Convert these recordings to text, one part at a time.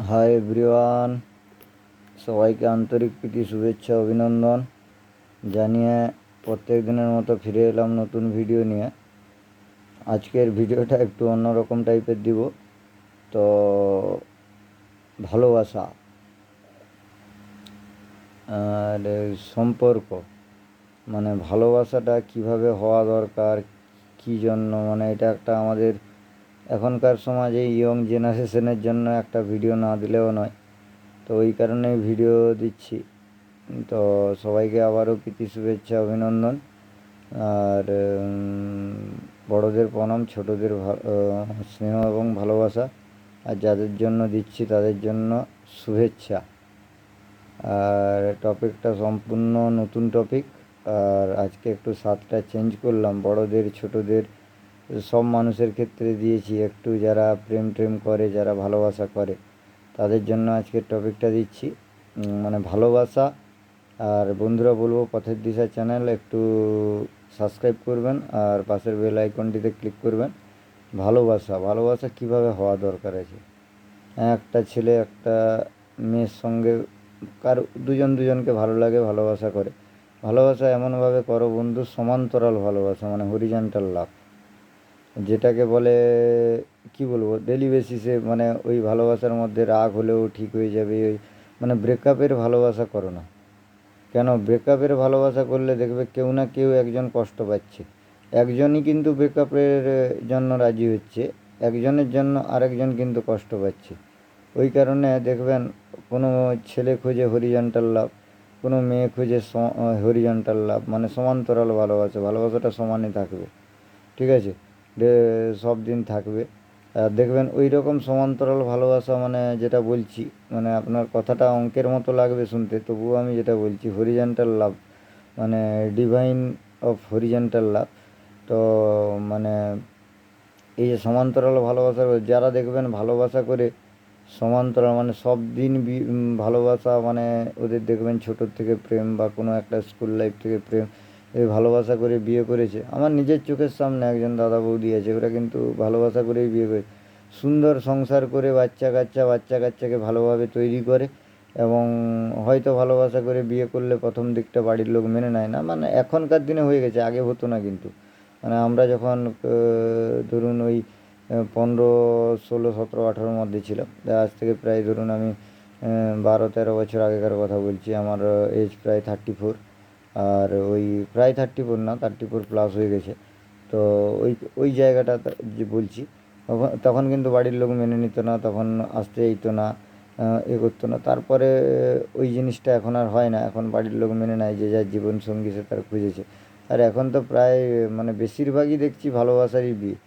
Hi everyone, সবাইকে আন্তরিক প্রীতি শুভেচ্ছা অভিনন্দন জানিয়ে প্রত্যেক দিনের মতো ফিরে এলাম নতুন ভিডিও নিয়ে। আজকের ভিডিওটা একটু অন্যরকম টাইপের দিব। তো ভালোবাসা আর সম্পর্ক, মানে ভালোবাসাটা কিভাবে হওয়া দরকার, কী জন্য, মানে এটা একটা আমাদের এখনকার সমাজে ইয়ং জেনারেশনের জন্য একটা ভিডিও না দিলেও নয়। তো ওই কারণেই ভিডিও দিচ্ছি। তো সবাইকে আবারও প্রীতি শুভেচ্ছা অভিনন্দন। আর বড়দের প্রণাম, ছোটদের স্নেহ এবং ভালোবাসা। আর যাদের জন্য দিচ্ছি তাদের জন্য শুভেচ্ছা। আর টপিকটা সম্পূর্ণ নতুন টপিক। আর আজকে একটু স্বাদটা চেঞ্জ করলাম, বড়দের ছোটদের সব মানুষের ক্ষেত্রে দিয়েছি। একটু যারা প্রেম করে, যারা ভালোবাসা করে, তাদের জন্য আজকের টপিকটা দিচ্ছি, মানে ভালোবাসা। আর বন্ধুরা বলবো, পথের দিশা চ্যানেল একটু সাবস্ক্রাইব করবেন আর পাশের বেল আইকনটিতে ক্লিক করবেন। ভালোবাসা কিভাবে হওয়া দরকার আছে। একটা ছেলে একটা মেয়ের সঙ্গে দুজন দুজনকে ভালো লাগে, ভালোবাসা করে। ভালোবাসা এমনভাবে করো বন্ধু, সমান্তরাল ভালোবাসা, মানে হরিজন্টাল লাভ, যেটাকে বলে কি বলবো, ডেলি বেসিসে। মানে ওই ভালোবাসার মধ্যে রাগ হলেও ঠিক হয়ে যাবে, ওই মানে ব্রেকআপের ভালোবাসা করো না। কেন ব্রেকআপের ভালোবাসা করলে দেখবে কেউ না কেউ একজন কষ্ট পাচ্ছে। একজনই কিন্তু ব্রেকআপের জন্য রাজি হচ্ছে, একজনের জন্য আরেকজন কিন্তু কষ্ট পাচ্ছে। ওই কারণে দেখবেন কোনো ছেলে খোঁজে হরিজন্টাল লাভ, কোনো মেয়ে খোঁজে হরিজন্টাল লাভ, মানে সমান্তরাল ভালোবাসা। ভালোবাসাটা সমানই থাকবে, ঠিক আছে, সব দিন থাকবে। আর দেখবেন ওই রকম সমান্তরাল ভালোবাসা, মানে যেটা বলছি, মানে আপনার কথাটা অঙ্কের মতো লাগবে শুনতে, তবুও আমি যেটা বলছি হরিজন্টাল লাভ, মানে ডিভাইন অফ হরিজন্টাল লাভ। তো মানে এই যে সমান্তরাল ভালোবাসা, যারা দেখবেন ভালোবাসা করে সমান্তরাল, মানে সব দিন ভালোবাসা, মানে ওদের দেখবেন ছোটোর থেকে প্রেম, বা কোনো একটা স্কুল লাইফ থেকে প্রেম, এই ভালোবাসা করে বিয়ে করেছে। আমার নিজের চোখের সামনে একজন দাদা বৌদি আছে, ওরা কিন্তু ভালোবাসা করেই বিয়ে করে, সুন্দর সংসার করে বাচ্চা কাচ্চাকে ভালোভাবে তৈরি করে। এবং হয়তো ভালোবাসা করে বিয়ে করলে প্রথম দিকটা বাড়ির লোক মেনে নেয় না, মানে এখনকার দিনে হয়ে গেছে, আগে হতো না কিন্তু। মানে আমরা যখন ধরুন ওই 15, 16, 17, 18-র মধ্যে ছিলাম, আজ থেকে প্রায় ধরুন আমি 12-13 বছর আগেকার কথা বলছি। আমার এজ প্রায় 34। আর ওই প্রায় 34 না, 34+ হয়ে গেছে। তো ওই ওই জায়গাটা যে বলছি, তখন কিন্তু বাড়ির লোক মেনে নিত না, তখন আসতে দিত না, এ করতো না। তারপরে ওই জিনিসটা এখন আর হয় না, এখন বাড়ির লোক মেনে নেয় যে যার জীবনসঙ্গী সে তার খুঁজেছে। আর এখন তো প্রায় মানে বেশিরভাগই দেখছি ভালোবাসারই বিয়ে।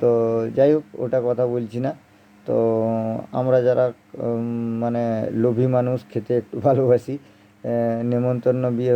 তো যাই হোক, ওটা কথা বলছি না। তো আমরা যারা মানে লোভী মানুষ, খেতে একটু ভালোবাসি, নেমন্তন্ন বিয়ে